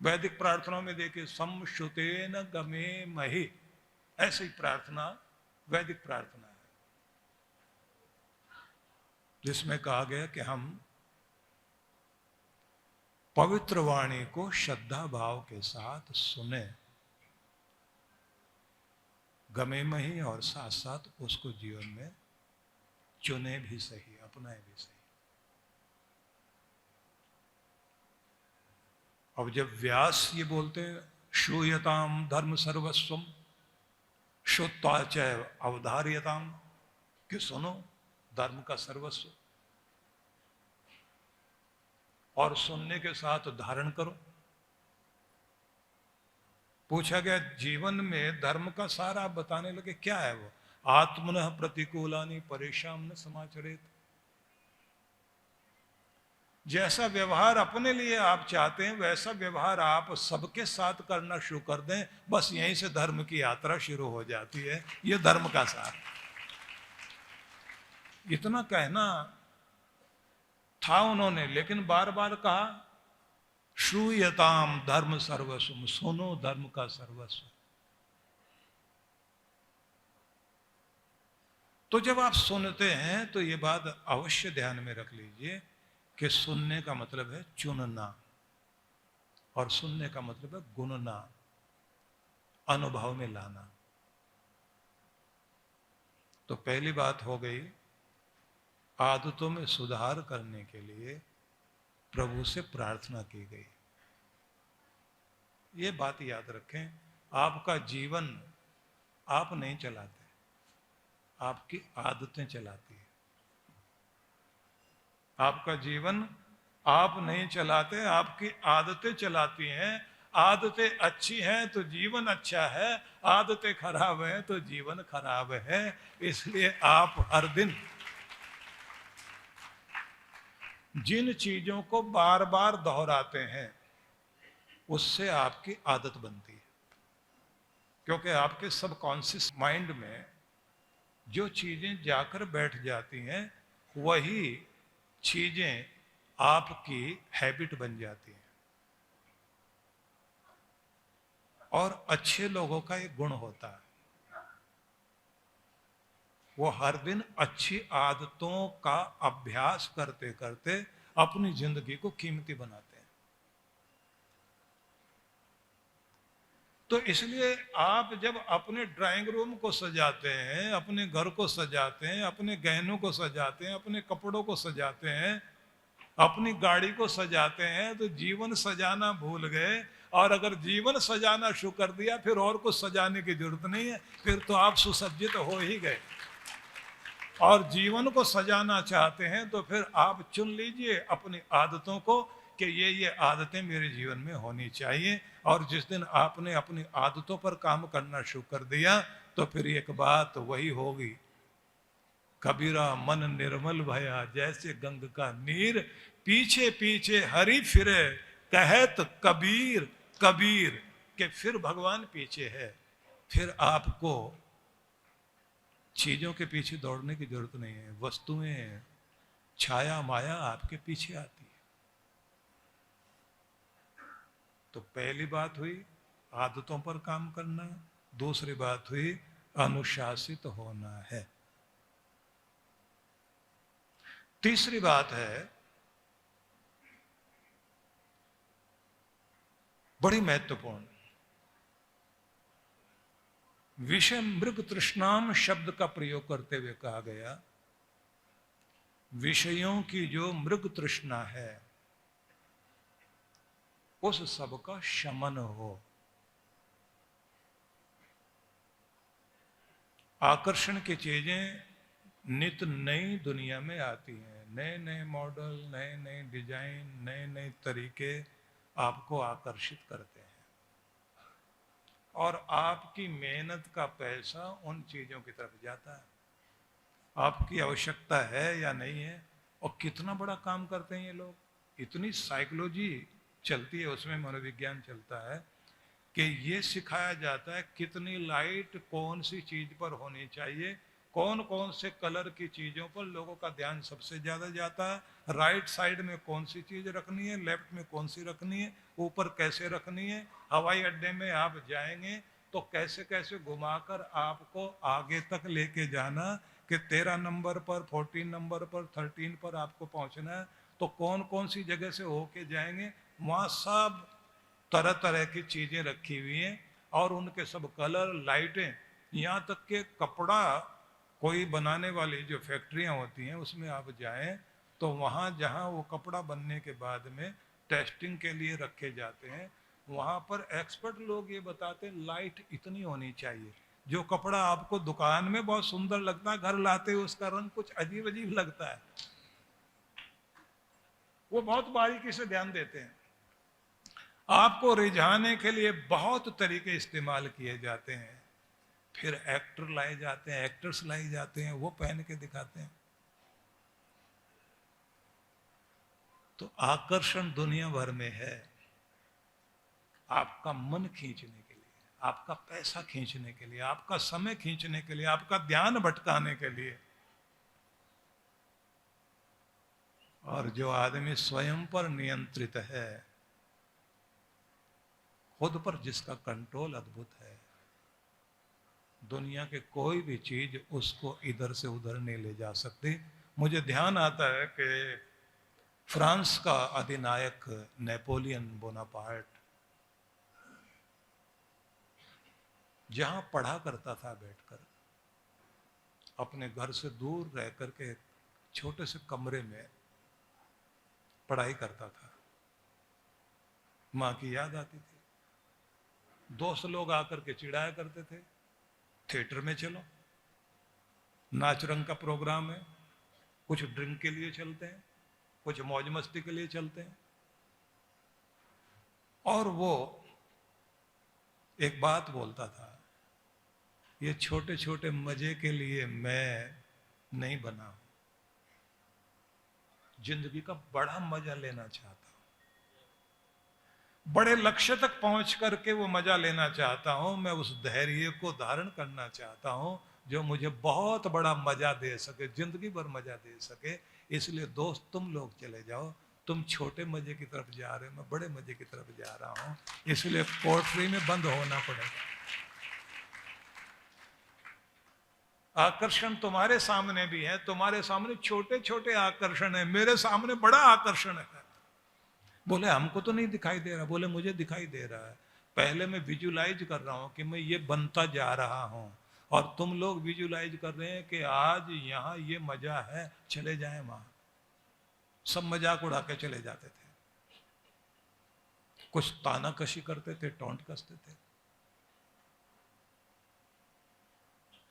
वैदिक प्रार्थनाओं में देखिए समश्रुतेन गमे महि, ऐसी प्रार्थना वैदिक प्रार्थना है, जिसमें कहा गया कि हम पवित्र वाणी को श्रद्धा भाव के साथ सुने, गमे मही, और साथ साथ उसको जीवन में चुने भी सही, अपनाए भी सही। अब जब व्यास ये बोलते हैं श्रूयताम धर्म सर्वस्वम श्रुत्वाच अवधार्यताम, कि सुनो धर्म का सर्वस्व, और सुनने के साथ धारण करो। पूछा गया जीवन में धर्म का सारा बताने लगे, क्या है वो? आत्मनः प्रतिकूलानि परेशान न समाचरेत। जैसा व्यवहार अपने लिए आप चाहते हैं वैसा व्यवहार आप सबके साथ करना शुरू कर दें, बस यहीं से धर्म की यात्रा शुरू हो जाती है। ये धर्म का सार। इतना कहना था उन्होंने, लेकिन बार बार कहा श्रूयताम धर्म सर्वस्व, सुनो धर्म का सर्वस्व। तो जब आप सुनते हैं तो ये बात अवश्य ध्यान में रख लीजिए कि सुनने का मतलब है चुनना, और सुनने का मतलब है गुनना, अनुभव में लाना। तो पहली बात हो गई, आदतों में सुधार करने के लिए प्रभु से प्रार्थना की गई। ये बात याद रखें, आपका जीवन आप नहीं चलाते, आपकी आदतें चलाती है। आपका जीवन आप नहीं चलाते, आपकी आदतें चलाती हैं। आदतें अच्छी हैं तो जीवन अच्छा है, आदतें खराब हैं तो जीवन खराब है। इसलिए आप हर दिन जिन चीजों को बार बार दोहराते हैं उससे आपकी आदत बनती है, क्योंकि आपके सबकॉन्शियस माइंड में जो चीजें जाकर बैठ जाती हैं वही चीजें आपकी हैबिट बन जाती हैं। और अच्छे लोगों का एक गुण होता है, वो हर दिन अच्छी आदतों का अभ्यास करते करते अपनी जिंदगी को कीमती बनाते हैं। तो इसलिए आप जब अपने ड्राइंग रूम को सजाते हैं, अपने घर को सजाते हैं, अपने गहनों को सजाते हैं, अपने कपड़ों को सजाते हैं, अपनी गाड़ी को सजाते हैं, तो जीवन सजाना भूल गए। और अगर जीवन सजाना शुरू कर दिया फिर और कुछ सजाने की जरूरत नहीं है, फिर तो आप सुसज्जित हो ही गए। और जीवन को सजाना चाहते हैं तो फिर आप चुन लीजिए अपनी आदतों को कि ये आदतें मेरे जीवन में होनी चाहिए। और जिस दिन आपने अपनी आदतों पर काम करना शुरू कर दिया तो फिर एक बात वही होगी, कबीरा मन निर्मल भया जैसे गंग का नीर, पीछे पीछे हरि फिरे कहत कबीर कबीर, के फिर भगवान पीछे है। फिर आपको चीजों के पीछे दौड़ने की जरूरत नहीं है, वस्तुएं छाया माया आपके पीछे आती है। तो पहली बात हुई आदतों पर काम करना, दूसरी बात हुई अनुशासित होना है, तीसरी बात है बड़ी महत्वपूर्ण, विषय मृग तृष्णाम शब्द का प्रयोग करते हुए कहा गया विषयों की जो मृग तृष्णा है उस सब का शमन हो। आकर्षण की चीजें नित नई दुनिया में आती हैं, नए नए मॉडल, नए नए डिजाइन, नए नए तरीके आपको आकर्षित करते हैं। और आपकी मेहनत का पैसा उन चीजों की तरफ जाता है। आपकी आवश्यकता है या नहीं है, और कितना बड़ा काम करते हैं ये लोग। इतनी साइकोलॉजी चलती है उसमें, मनोविज्ञान चलता है कि ये सिखाया जाता है कितनी लाइट कौन सी चीज पर होनी चाहिए कौन कौन से कलर की चीजों पर लोगों का ध्यान सबसे ज्यादा जाता है, राइट साइड में कौन सी चीज रखनी है, लेफ्ट में कौन सी रखनी है, ऊपर कैसे रखनी है, हवाई अड्डे में आप जाएंगे तो कैसे कैसे घुमाकर आपको आगे तक लेके जाना कि 13 नंबर पर, 14 नंबर पर, 13 पर आपको पहुंचना है, तो कौन कौन सी जगह से होके जाएंगे, वहां सब तरह तरह की चीजें रखी हुई हैं और उनके सब कलर, लाइटें, यहाँ तक के कपड़ा कोई बनाने वाली जो फैक्ट्रियां होती हैं उसमें आप जाएं तो वहां जहां वो कपड़ा बनने के बाद में टेस्टिंग के लिए रखे जाते हैं, वहां पर एक्सपर्ट लोग ये बताते हैं लाइट इतनी होनी चाहिए, जो कपड़ा आपको दुकान में बहुत सुंदर लगता है, घर लाते हुए उसका रंग कुछ अजीब अजीब लगता है। वो बहुत बारीकी से ध्यान देते हैं। आपको रिझाने के लिए बहुत तरीके इस्तेमाल किए जाते हैं। फिर एक्टर लाए जाते हैं, एक्टर्स लाए जाते हैं, वो पहन के दिखाते हैं। तो आकर्षण दुनिया भर में है, आपका मन खींचने के लिए, आपका पैसा खींचने के लिए, आपका समय खींचने के लिए, आपका ध्यान भटकाने के लिए। और जो आदमी स्वयं पर नियंत्रित है, खुद पर जिसका कंट्रोल अद्भुत है, दुनिया के कोई भी चीज उसको इधर से उधर नहीं ले जा सकती। मुझे ध्यान आता है कि फ्रांस का अधिनायक नेपोलियन बोनापार्ट जहां पढ़ा करता था बैठकर, अपने घर से दूर रह करके छोटे से कमरे में पढ़ाई करता था, मां की याद आती थी। दोस्त लोग आकर के चिढ़ाया करते थे, थिएटर में चलो, नाच रंग का प्रोग्राम है, कुछ ड्रिंक के लिए चलते हैं, कुछ मौज मस्ती के लिए चलते हैं। और वो एक बात बोलता था, ये छोटे छोटे मजे के लिए मैं नहीं बना हूं, जिंदगी का बड़ा मजा लेना चाहता हूं, बड़े लक्ष्य तक पहुंच करके वो मजा लेना चाहता हूं, मैं उस धैर्य को धारण करना चाहता हूं जो मुझे बहुत बड़ा मजा दे सके, जिंदगी भर मजा दे सके। इसलिए दोस्त तुम लोग चले जाओ, तुम छोटे मजे की तरफ जा रहे हो, मैं बड़े मजे की तरफ जा रहा हूं, इसलिए पोट्री में बंद होना पड़ेगा। आकर्षण तुम्हारे सामने भी है, तुम्हारे सामने छोटे छोटे आकर्षण है, मेरे सामने बड़ा आकर्षण है। बोले हमको तो नहीं दिखाई दे रहा, बोले मुझे दिखाई दे रहा है। पहले मैं विजुलाइज कर रहा हूं कि मैं ये बनता जा रहा हूं, और तुम लोग विजुलाइज कर रहे हैं कि आज यहां ये मजा है, चले जाएं वहां। सब मजाक उड़ा के चले जाते थे, कुछ तानाकशी करते थे, टोंट कसते थे।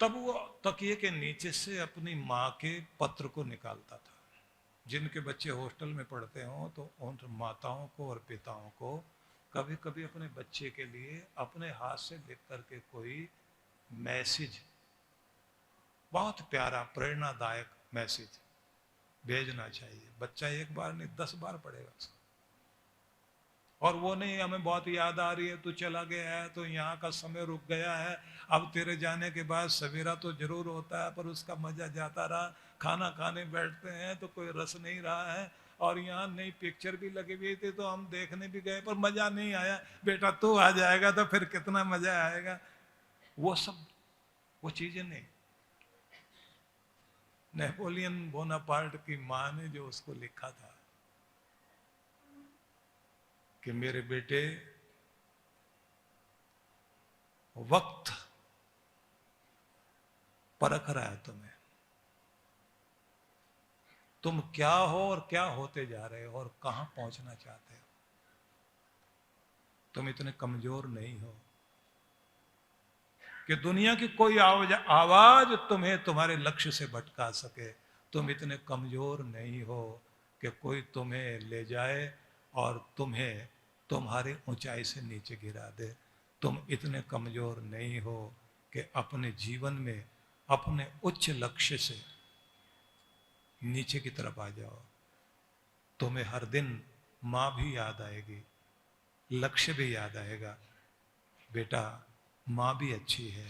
तब वो तकिए के नीचे से अपनी माँ के पत्र को निकालता था। जिनके बच्चे हॉस्टल में पढ़ते हों तो उन माताओं को और पिताओं को कभी कभी अपने बच्चे के लिए अपने हाथ से लिख करके कोई मैसेज, बहुत प्यारा प्रेरणादायक मैसेज भेजना चाहिए। बच्चा एक बार नहीं 10 बार पढ़ेगा उसको। और वो नहीं हमें बहुत याद आ रही है, तू चला गया है तो यहाँ का समय रुक गया है, अब तेरे जाने के बाद सवेरा तो जरूर होता है पर उसका मजा जाता रहा, खाना खाने बैठते हैं तो कोई रस नहीं रहा है, और यहाँ नई पिक्चर भी लगी हुई थी तो हम देखने भी गए पर मजा नहीं आया, बेटा तू आ जाएगा तो फिर कितना मजा आएगा। वो सब वो चीजें नहीं। नेपोलियन बोनापार्ट की माँ ने जो उसको लिखा था कि मेरे बेटे, वक्त परख रहा है तुम्हें, तुम क्या हो और क्या होते जा रहे हो और कहां पहुंचना चाहते हो। तुम इतने कमजोर नहीं हो कि दुनिया की कोई आवाज तुम्हें तुम्हारे लक्ष्य से भटका सके। तुम इतने कमजोर नहीं हो कि कोई तुम्हें ले जाए और तुम्हें तुम्हारी ऊंचाई से नीचे गिरा दे। तुम इतने कमजोर नहीं हो कि अपने जीवन में अपने उच्च लक्ष्य से नीचे की तरफ आ जाओ। तुम्हें हर दिन माँ भी याद आएगी, लक्ष्य भी याद आएगा। बेटा माँ भी अच्छी है,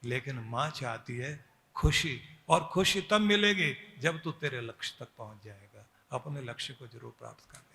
लेकिन माँ चाहती है खुशी, और खुशी तब मिलेगी जब तू तेरे लक्ष्य तक पहुंच जाएगा। अपने लक्ष्य को जरूर प्राप्त कर लेगा।